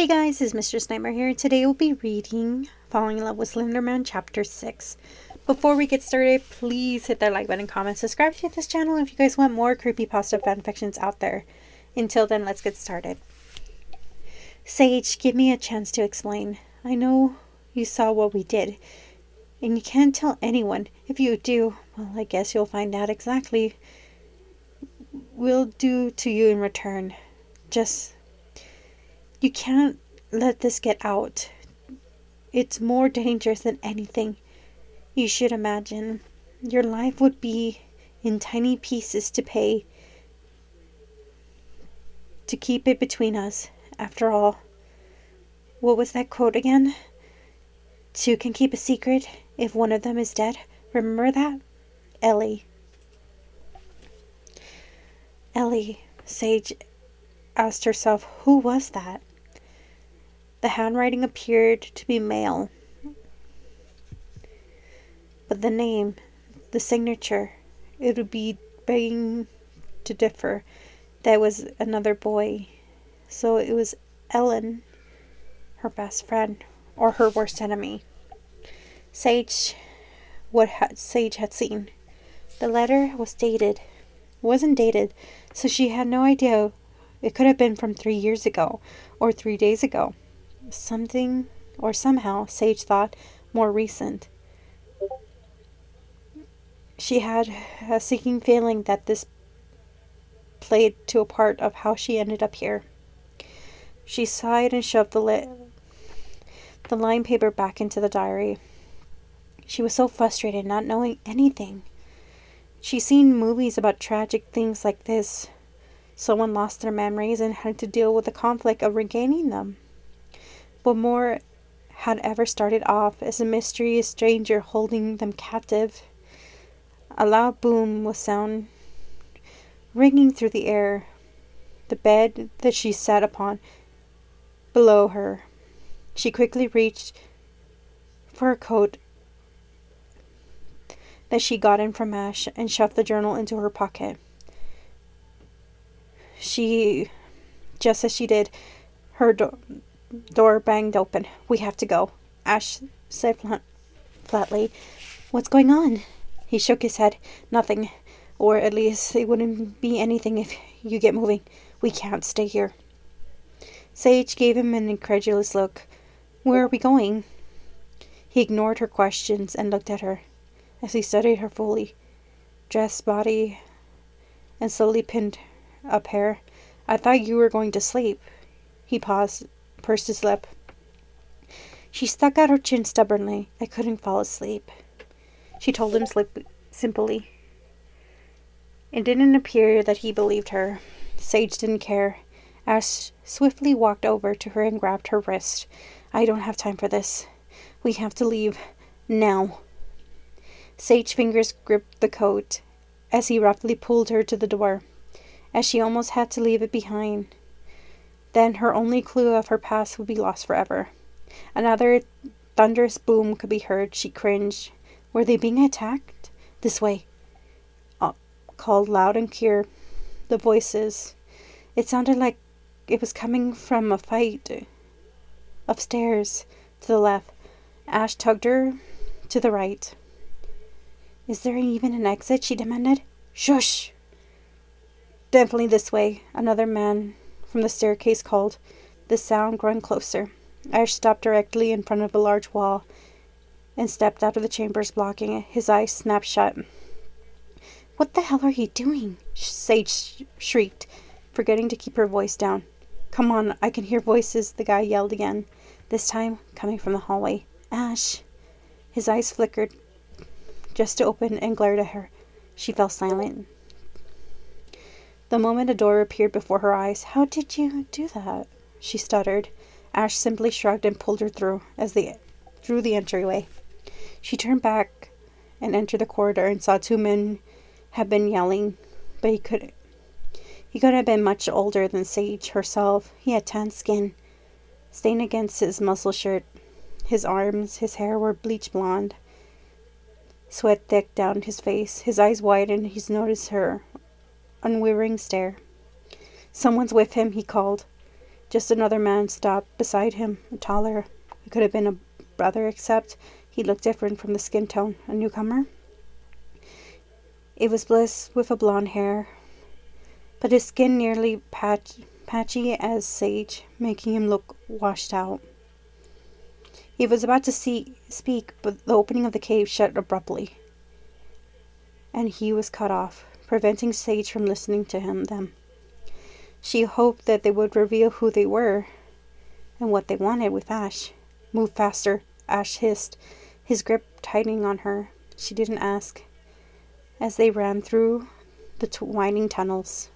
Hey guys, it's Mistress Nightmare here. Today we'll be reading Falling in Love with Slenderman Chapter 6. Before we get started, please hit that like button, comment, subscribe to this channel if you guys want more creepypasta fanfictions out there. Until then, let's get started. Sage, give me a chance to explain. I know you saw what we did, and you can't tell anyone. If you do, well, I guess you'll find out exactly we'll do to you in return. You can't let this get out. It's more dangerous than anything you should imagine. Your life would be in tiny pieces to pay to keep it between us. After all, what was that quote again? Two can keep a secret if one of them is dead. Remember that? Ellie, Sage asked herself, who was that? The handwriting appeared to be male, but the name, the signature, it would be begging to differ. That was another boy. So it was Ellen, her best friend, or her worst enemy. Sage had seen. The letter wasn't dated, so she had no idea. It could have been from 3 years ago, or 3 days ago. Something, or somehow, Sage thought, more recent. She had a sinking feeling that this played to a part of how she ended up here. She sighed and shoved the lined paper back into the diary. She was so frustrated not knowing anything. She'd seen movies about tragic things like this. Someone lost their memories and had to deal with the conflict of regaining them. But more had ever started off as a mysterious stranger holding them captive. A loud boom was sound ringing through the air. The bed that she sat upon below her. She quickly reached for a coat that she got in from Ash and shoved the journal into her pocket. Just as she did, her door banged open. We have to go, Ash said flatly. What's going on? He shook his head. Nothing. Or at least it wouldn't be anything if you get moving. We can't stay here. Sage gave him an incredulous look. Where are we going? He ignored her questions and looked at her as he studied her fully dressed body and slowly pinned up hair. I thought you were going to sleep. He paused, pursed his lip. She stuck out her chin stubbornly. I couldn't fall asleep, she told him simply. It didn't appear that he believed her. Sage didn't care. Ash swiftly walked over to her and grabbed her wrist. I don't have time for this. We have to leave. Now. Sage's fingers gripped the coat as he roughly pulled her to the door, as she almost had to leave it behind. Then her only clue of her past would be lost forever. Another thunderous boom could be heard. She cringed. Were they being attacked? This way, called loud and clear. The voices. It sounded like it was coming from a fight. Upstairs, to the left. Ash tugged her to the right. Is there even an exit? She demanded. Shush! Definitely this way, another man from the staircase called, the sound growing closer. Ash stopped directly in front of a large wall and stepped out of the chambers, blocking it. His eyes snapped shut. What the hell are you doing? Sage shrieked, forgetting to keep her voice down. Come on, I can hear voices, the guy yelled again, this time coming from the hallway. Ash! His eyes flickered just to open and glared at her. She fell silent. The moment a door appeared before her eyes. How did you do that? She stuttered. Ash simply shrugged and pulled her through the entryway. She turned back and entered the corridor and saw two men had been yelling, but he could have been much older than Sage herself. He had tan skin, stained against his muscle shirt. His arms, his hair were bleach blonde. Sweat thick down his face. His eyes widened. He noticed her unwavering stare. Someone's with him, he called. Just another man stopped beside him, taller. It could have been a brother, except he looked different from the skin tone. A newcomer? It was Bliss with a blonde hair, but his skin nearly patchy as sage, making him look washed out. He was about to speak, but the opening of the cave shut abruptly, and he was cut off, preventing Sage from listening to them. She hoped that they would reveal who they were and what they wanted with Ash. Move faster, Ash hissed, his grip tightening on her. She didn't ask. As they ran through the winding tunnels,